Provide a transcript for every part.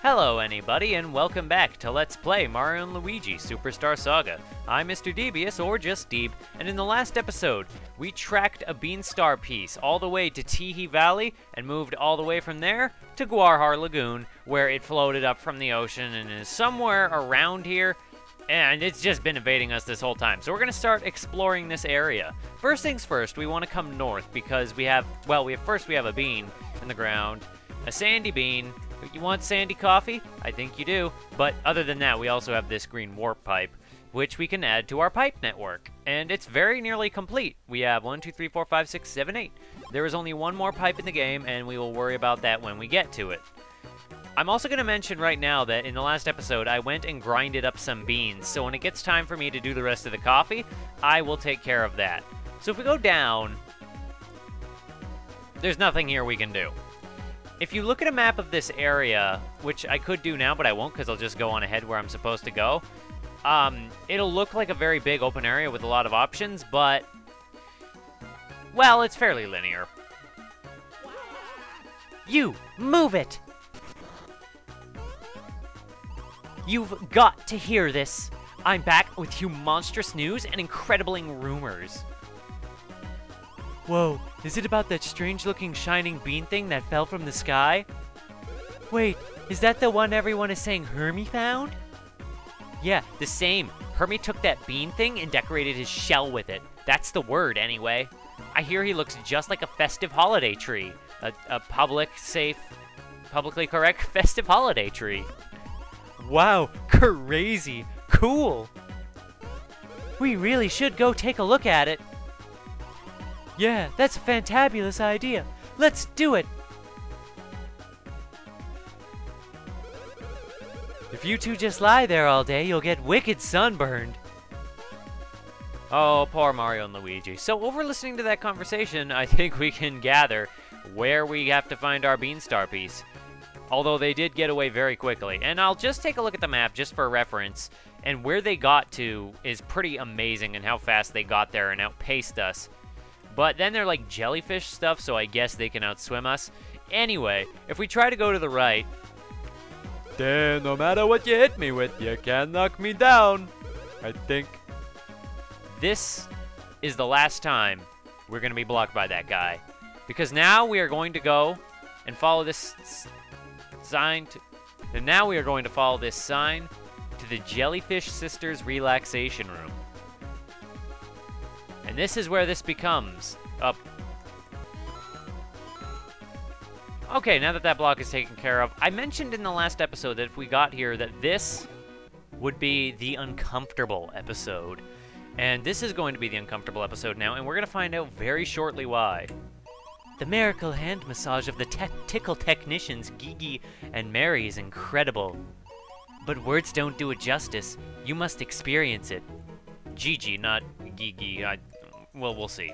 Hello anybody, and welcome back to Let's Play Mario & Luigi Superstar Saga. I'm Mr. Devious, or just Deeb, and in the last episode, we tracked a Beanstar piece all the way to Teehee Valley, and moved all the way from there to Guarhar Lagoon, where it floated up from the ocean and is somewhere around here, and it's just been evading us this whole time. So we're going to start exploring this area. First things first, we want to come north, because we have a bean in the ground, a sandy bean. You want sandy coffee? I think you do. But other than that, we also have this green warp pipe, which we can add to our pipe network. And it's very nearly complete. We have 1, 2, 3, 4, 5, 6, 7, 8. There is only one more pipe in the game, and we will worry about that when we get to it. I'm also going to mention right now that in the last episode, I went and grinded up some beans. So when it gets time for me to do the rest of the coffee, I will take care of that. So if we go down, there's nothing here we can do. If you look at a map of this area, which I could do now, but I won't because I'll just go on ahead where I'm supposed to go, it'll look like a very big open area with a lot of options, but, well, it's fairly linear. You, move it! You've got to hear this. I'm back with monstrous news and incredibling rumors. Whoa, is it about that strange-looking shining bean thing that fell from the sky? Wait, is that the one everyone is saying Hermie found? Yeah, the same. Hermie took that bean thing and decorated his shell with it. That's the word, anyway. I hear he looks just like a festive holiday tree. A publicly correct festive holiday tree. Wow, crazy, cool. We really should go take a look at it. Yeah, that's a fantabulous idea. Let's do it! If you two just lie there all day, you'll get wicked sunburned. Oh, poor Mario and Luigi. So over listening to that conversation, I think we can gather where we have to find our Beanstar piece. Although they did get away very quickly. And I'll just take a look at the map just for reference. And where they got to is pretty amazing, and how fast they got there and outpaced us. But then they're like jellyfish stuff, so I guess they can outswim us. Anyway, if we try to go to the right, then no matter what you hit me with, you can't knock me down, I think. This is the last time we're going to be blocked by that guy. Because now we are going to go and follow this sign to... And now we are going to follow this sign to the Jellyfish Sisters Relaxation Room. And this is where this becomes up. Okay, now that that block is taken care of, I mentioned in the last episode that if we got here that this would be the uncomfortable episode. And this is going to be the uncomfortable episode now, and we're going to find out very shortly why. The miracle hand massage of the tickle technicians Gigi and Mary is incredible. But words don't do it justice. You must experience it. Gigi, not Gigi. Well, we'll see.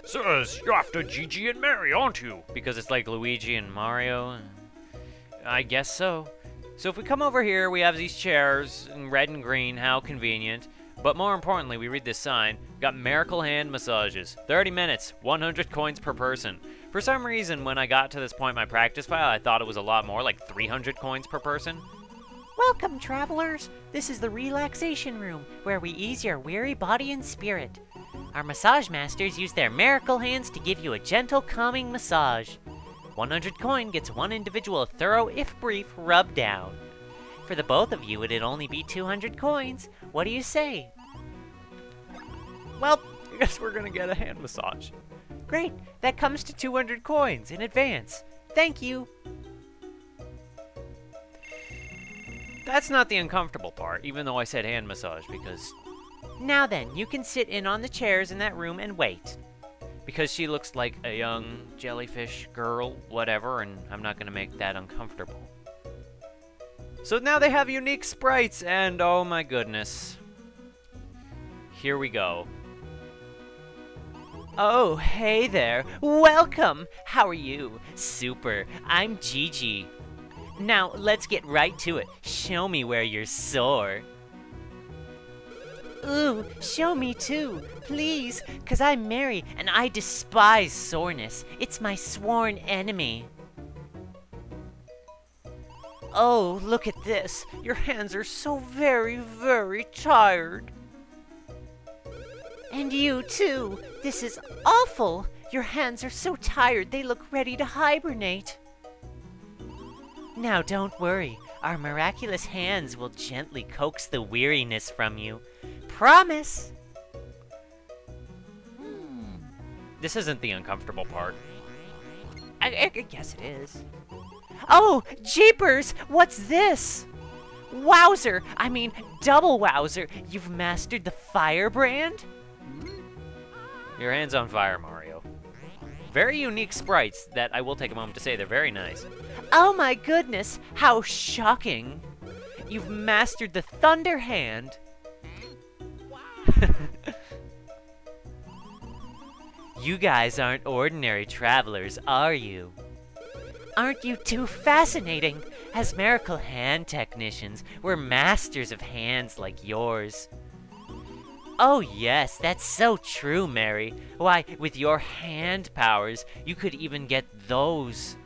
Says, you're after Gigi and Mary, aren't you? Because it's like Luigi and Mario. I guess so. So if we come over here, we have these chairs in red and green. How convenient. But more importantly, we read this sign. Got miracle hand massages. 30 minutes, 100 coins per person. For some reason, when I got to this point in my practice file, I thought it was a lot more, like 300 coins per person. Welcome, travelers. This is the relaxation room, where we ease your weary body and spirit. Our massage masters use their miracle hands to give you a gentle, calming massage. 100 coin gets one individual thorough, if brief, rub down. For the both of you, it'd only be 200 coins. What do you say? Well, I guess we're gonna get a hand massage. Great, that comes to 200 coins in advance. Thank you. That's not the uncomfortable part, even though I said hand massage, because... Now then, you can sit in on the chairs in that room and wait. Because she looks like a young jellyfish girl, whatever, and I'm not going to make that uncomfortable. So now they have unique sprites, and oh my goodness. Here we go. Oh, hey there. Welcome. How are you? Super. I'm Gigi. Now, let's get right to it. Show me where you're sore. Ooh, show me too, please, 'cause I'm Mary and I despise soreness. It's my sworn enemy. Oh, look at this. Your hands are so very, very tired. And you too. This is awful. Your hands are so tired they look ready to hibernate. Now don't worry. Our miraculous hands will gently coax the weariness from you. Promise! This isn't the uncomfortable part. I guess it is. Oh, jeepers! What's this? Wowzer! I mean, double wowzer! You've mastered the firebrand? Your hand's on fire, Mario. Very unique sprites that I will take a moment to say they're very nice. Oh my goodness, how shocking! You've mastered the thunder hand. You guys aren't ordinary travelers, are you? Aren't you too fascinating? As miracle hand technicians, we're masters of hands like yours. Oh yes, that's so true, Mary. Why, with your hand powers, you could even get those.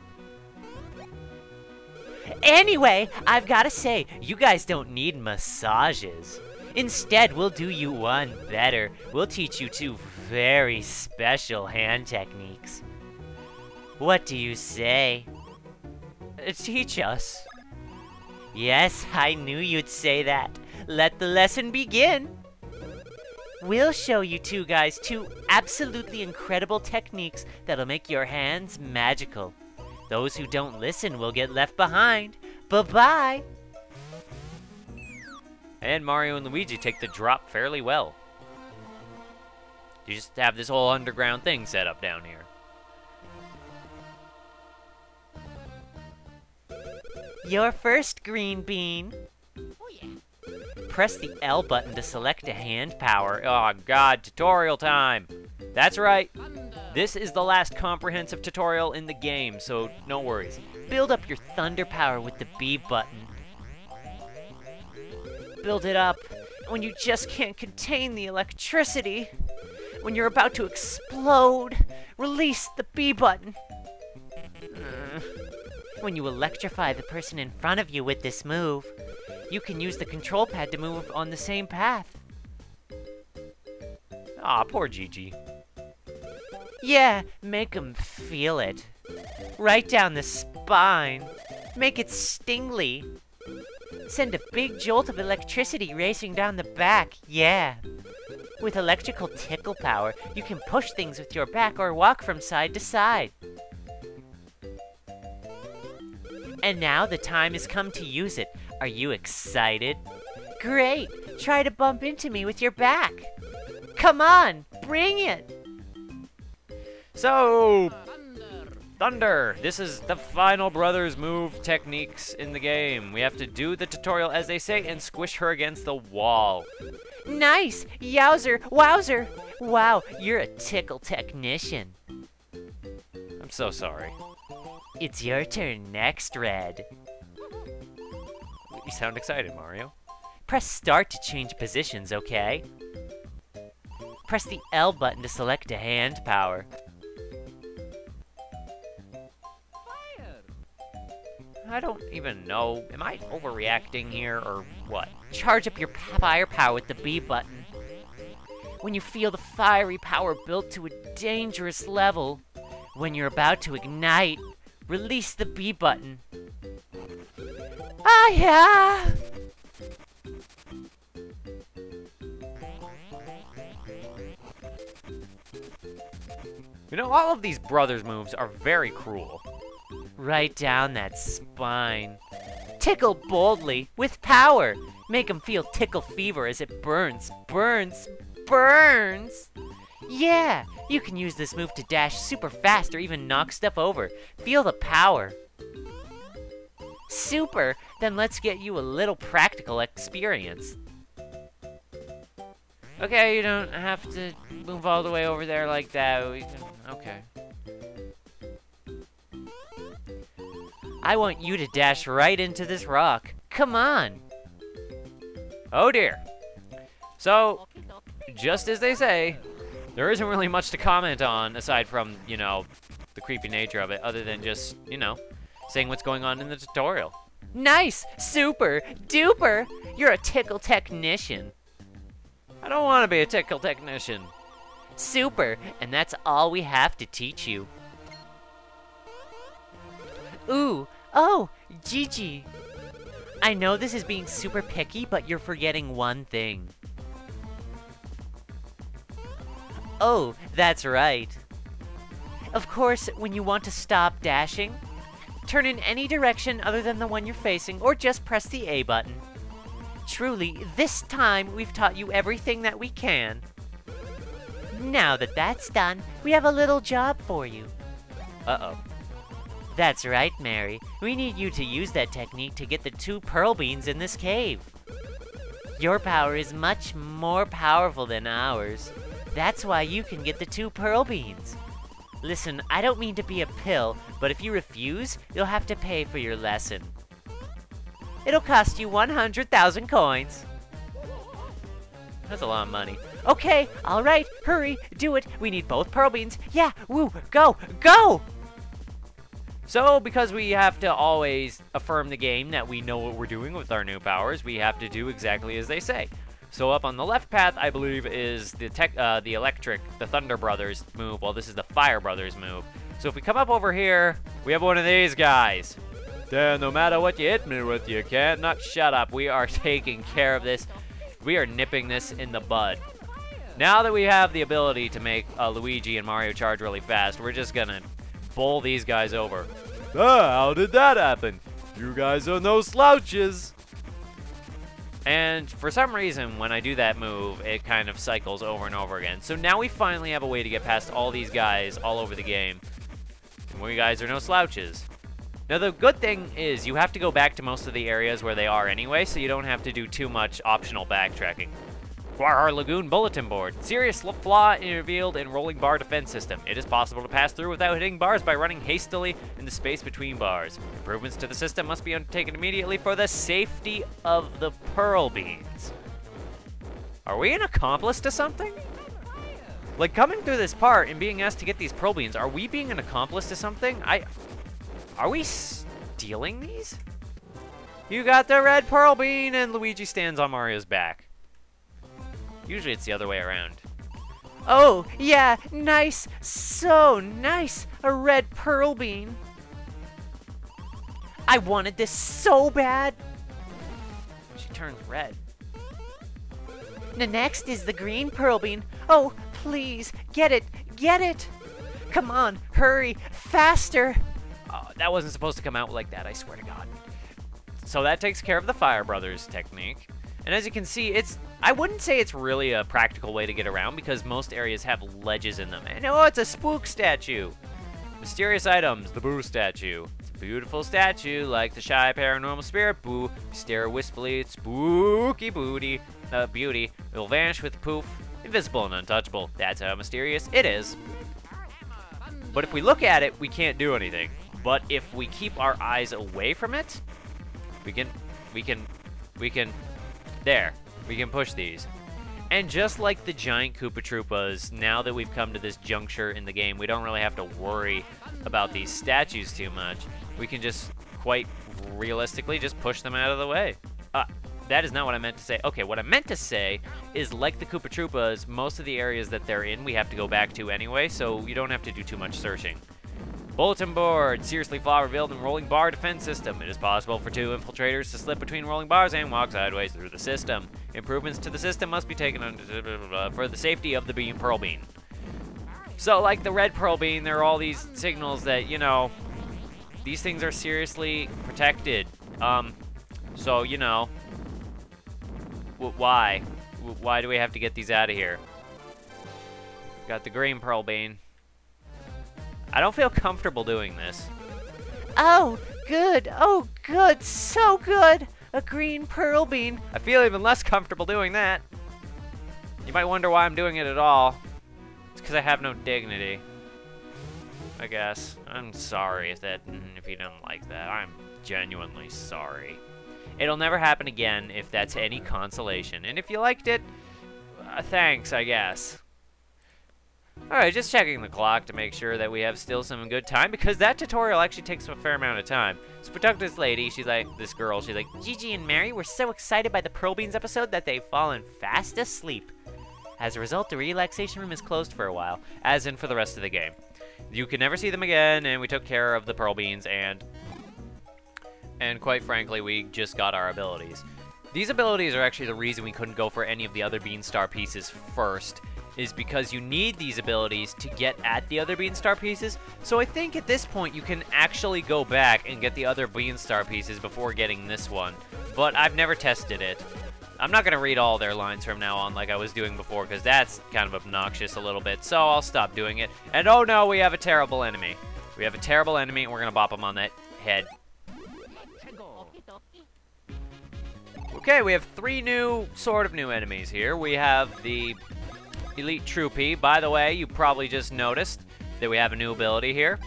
Anyway, I've gotta say, you guys don't need massages. Instead, we'll do you one better. We'll teach you two very special hand techniques. What do you say? Teach us. Yes, I knew you'd say that. Let the lesson begin. We'll show you two guys two absolutely incredible techniques that'll make your hands magical. Those who don't listen will get left behind. Bye-bye. And Mario and Luigi take the drop fairly well. You just have this whole underground thing set up down here. Your first green bean. Oh yeah. Press the L button to select a hand power. Oh god, tutorial time! That's right. This is the last comprehensive tutorial in the game, so no worries. Build up your thunder power with the B button. Build it up when you just can't contain the electricity. When you're about to explode, release the B button. When you electrify the person in front of you with this move, you can use the control pad to move on the same path. Aw, poor Gigi. Yeah, make 'em feel it. Right down the spine. Make it stingly. Send a big jolt of electricity racing down the back, yeah. With electrical tickle power, you can push things with your back or walk from side to side. And now the time has come to use it. Are you excited? Great! Try to bump into me with your back. Come on, bring it! So, Thunder! This is the final brothers move techniques in the game. We have to do the tutorial as they say and squish her against the wall. Nice! Yowzer! Wowzer! Wow, you're a tickle technician. I'm so sorry. It's your turn next, Red. You sound excited, Mario. Press start to change positions, okay? Press the L button to select a hand power. I don't even know. Am I overreacting here or what? Charge up your firepower with the B button. When you feel the fiery power built to a dangerous level, when you're about to ignite, release the B button. Ah, yeah! You know, all of these brothers moves are very cruel. Right down that spine. Tickle boldly, with power. Make 'em feel tickle fever as it burns, burns, burns. Yeah, you can use this move to dash super fast or even knock stuff over. Feel the power. Super, then let's get you a little practical experience. Okay, you don't have to move all the way over there like that. Okay. I want you to dash right into this rock. Come on. Oh dear. So, just as they say, there isn't really much to comment on aside from, you know, the creepy nature of it, other than just, you know, saying what's going on in the tutorial. Nice! Super! Duper! You're a tickle technician. I don't want to be a tickle technician. Super! And that's all we have to teach you. Ooh! Oh! Gigi! I know this is being super picky, but you're forgetting one thing. Oh, that's right. Of course, when you want to stop dashing, turn in any direction other than the one you're facing, or just press the A button. Truly, this time we've taught you everything that we can. Now that that's done, we have a little job for you. Uh-oh. That's right, Mary. We need you to use that technique to get the 2 pearl beans in this cave. Your power is much more powerful than ours. That's why you can get the 2 pearl beans. Listen, I don't mean to be a pill, but if you refuse, you'll have to pay for your lesson. It'll cost you 100,000 coins. That's a lot of money. Okay, alright, hurry, do it. We need both pearl beans. Yeah, woo, go, go! So, because we have to always affirm the game that we know what we're doing with our new powers, we have to do exactly as they say. So up on the left path, I believe, is the Thunder Brothers move, while this is the Fire Brothers move. So if we come up over here, we have one of these guys. Then no matter what you hit me with, you can't not shut up. We are taking care of this. We are nipping this in the bud. Now that we have the ability to make Luigi and Mario charge really fast, we're just gonna bowl these guys over. Ah, how did that happen? You guys are no slouches. And for some reason, when I do that move, it kind of cycles over and over again. So now we finally have a way to get past all these guys all over the game. And we guys are no slouches. Now the good thing is you have to go back to most of the areas where they are anyway, so you don't have to do too much optional backtracking. Guar Lagoon Bulletin Board. Serious flaw revealed in rolling bar defense system. It is possible to pass through without hitting bars by running hastily in the space between bars. Improvements to the system must be undertaken immediately for the safety of the pearl beans. Are we an accomplice to something? Like, coming through this part and being asked to get these pearl beans, are we being an accomplice to something? Are we stealing these? You got the red pearl bean, and Luigi stands on Mario's back. Usually it's the other way around. Oh, yeah, nice, so nice, a red pearl bean. I wanted this so bad. She turns red. The next is the green pearl bean. Oh, please, get it, get it. Come on, hurry, faster. That wasn't supposed to come out like that, I swear to God. So that takes care of the Fire Brothers technique. And as you can see, I wouldn't say it's really a practical way to get around because most areas have ledges in them. And oh, it's a spook statue. Mysterious items, the Boo statue. It's a beautiful statue, like the shy paranormal spirit Boo. Stare wistfully at spooky beauty. It will vanish with poof. Invisible and untouchable. That's how mysterious it is. But if we look at it, we can't do anything. But if we keep our eyes away from it, we can push these. And just like the giant Koopa Troopas, now that we've come to this juncture in the game, we don't really have to worry about these statues too much. We can just, quite realistically, just push them out of the way. That is not what I meant to say. Okay, what I meant to say is, like the Koopa Troopas, most of the areas that they're in, we have to go back to anyway, so you don't have to do too much searching. Bulletin board. Seriously flaw revealed in rolling bar defense system. It is possible for 2 infiltrators to slip between rolling bars and walk sideways through the system. Improvements to the system must be taken for the safety of the pearl bean. So, like the red pearl bean, there are all these signals that, you know, these things are seriously protected. So, you know, why? Why do we have to get these out of here? Got the green pearl bean. I don't feel comfortable doing this. Oh, good. Oh, good. So good. A green pearl bean. I feel even less comfortable doing that. You might wonder why I'm doing it at all. It's because I have no dignity. I guess. I'm sorry if you don't like that. I'm genuinely sorry. It'll never happen again if that's any consolation. And if you liked it, thanks, I guess. Alright, just checking the clock to make sure that we have still some good time, because that tutorial actually takes a fair amount of time. So we talked to this lady, she's like, Gigi and Mary were so excited by the Pearl Beans episode that they've fallen fast asleep. As a result, the relaxation room is closed for a while, as in for the rest of the game. You can never see them again, and we took care of the Pearl Beans, and quite frankly, we just got our abilities. These abilities are actually the reason we couldn't go for any of the other Beanstar pieces first, is because you need these abilities to get at the other Beanstar pieces. So I think at this point you can actually go back and get the other Beanstar pieces before getting this one. But I've never tested it. I'm not going to read all their lines from now on like I was doing before, because that's kind of obnoxious a little bit. So I'll stop doing it. And oh no, we have a terrible enemy. We have a terrible enemy, and we're going to bop him on that head. Okay, we have three sort of new enemies here. We have the Elite Troopy. By the way, you probably just noticed that we have a new ability here.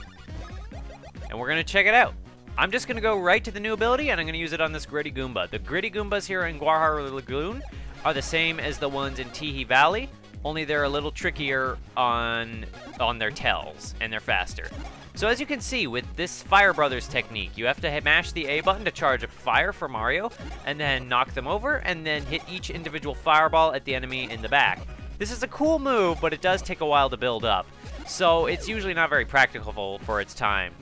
And we're going to check it out. I'm just going to go right to the new ability, and I'm going to use it on this Gritty Goomba. The Gritty Goombas here in Guarhar Lagoon are the same as the ones in Teehee Valley, only they're a little trickier on their tails, and they're faster. So as you can see, with this Fire Brothers technique, you have to mash the A button to charge up fire for Mario, and then knock them over, and then hit each individual fireball at the enemy in the back. This is a cool move, but it does take a while to build up, so it's usually not very practical for its time.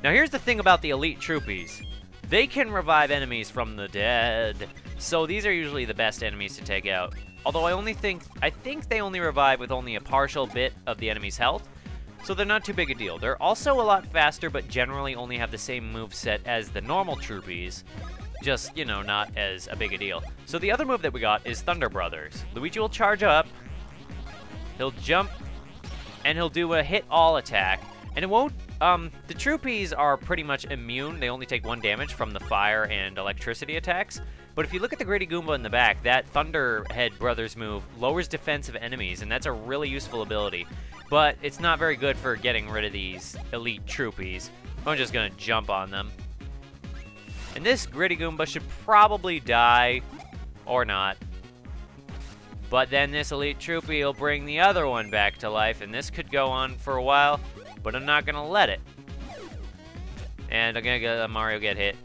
Now here's the thing about the Elite Troopies. They can revive enemies from the dead, so these are usually the best enemies to take out. Although I think they only revive with only a partial bit of the enemy's health, so they're not too big a deal. They're also a lot faster, but generally only have the same moveset as the normal Troopies, just, you know, not as a big a deal. So the other move that we got is Thunder Brothers. Luigi will charge up, he'll jump, and he'll do a hit-all attack, and it won't, the Troopies are pretty much immune. They only take 1 damage from the fire and electricity attacks. But if you look at the Gritty Goomba in the back, that Thunderhead Brothers move lowers defense of enemies, and that's a really useful ability. But it's not very good for getting rid of these Elite Troopies. I'm just going to jump on them. And this Gritty Goomba should probably die, or not. But then this Elite Troopy will bring the other one back to life, and this could go on for a while, but I'm not going to let it. And I'm going to let Mario get hit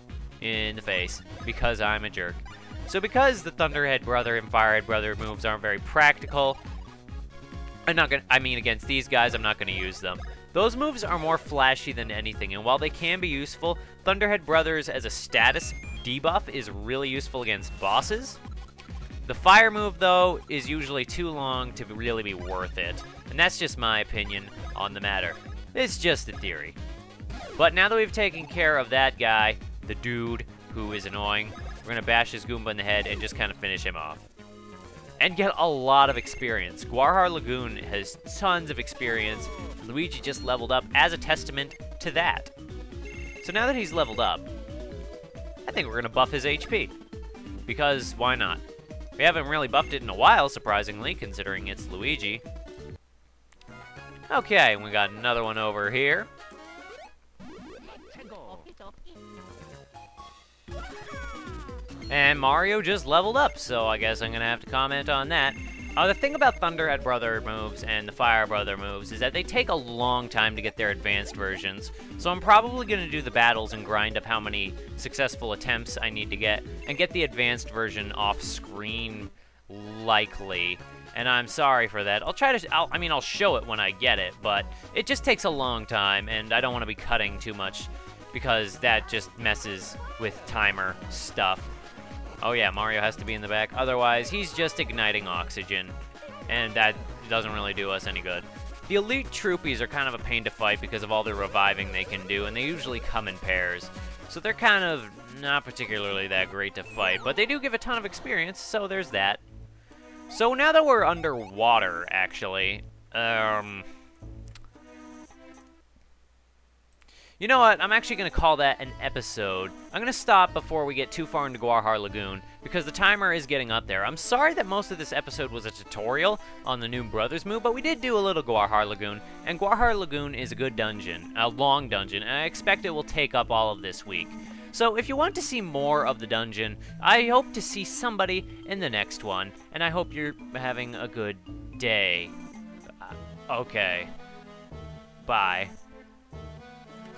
in the face, because I'm a jerk. So because the Thunderhead Brother and Firehead Brother moves aren't very practical, against these guys, I'm not going to use them. Those moves are more flashy than anything, and while they can be useful, Thunderhead Brothers as a status debuff is really useful against bosses. The fire move, though, is usually too long to really be worth it, and that's just my opinion on the matter. It's just a theory. But now that we've taken care of that guy, the dude who is annoying, we're going to bash his Goomba in the head and just kind of finish him off. And get a lot of experience. Guarhar Lagoon has tons of experience. Luigi just leveled up as a testament to that. So now that he's leveled up, I think we're going to buff his HP. Because why not? We haven't really buffed it in a while, surprisingly, considering it's Luigi. Okay, we got another one over here. And Mario just leveled up, so I guess I'm going to have to comment on that. The thing about Thunderhead Brother moves and the Fire Brother moves is that they take a long time to get their advanced versions. So I'm probably going to do the battles and grind up how many successful attempts I need to get, and get the advanced version off screen, likely. And I'm sorry for that. I'll show it when I get it, but it just takes a long time, and I don't want to be cutting too much, because that just messes with timer stuff. Oh yeah, Mario has to be in the back. Otherwise, he's just igniting oxygen, and that doesn't really do us any good. The Elite Troopies are kind of a pain to fight because of all the reviving they can do, and they usually come in pairs. So they're kind of not particularly that great to fight, but they do give a ton of experience, so there's that. So now that we're underwater, actually, you know what? I'm actually going to call that an episode. I'm going to stop before we get too far into Guarhar Lagoon, because the timer is getting up there. I'm sorry that most of this episode was a tutorial on the new Brothers move, but we did do a little Guarhar Lagoon, and Guarhar Lagoon is a good dungeon, a long dungeon, and I expect it will take up all of this week. So if you want to see more of the dungeon, I hope to see somebody in the next one, and I hope you're having a good day. Okay. Bye.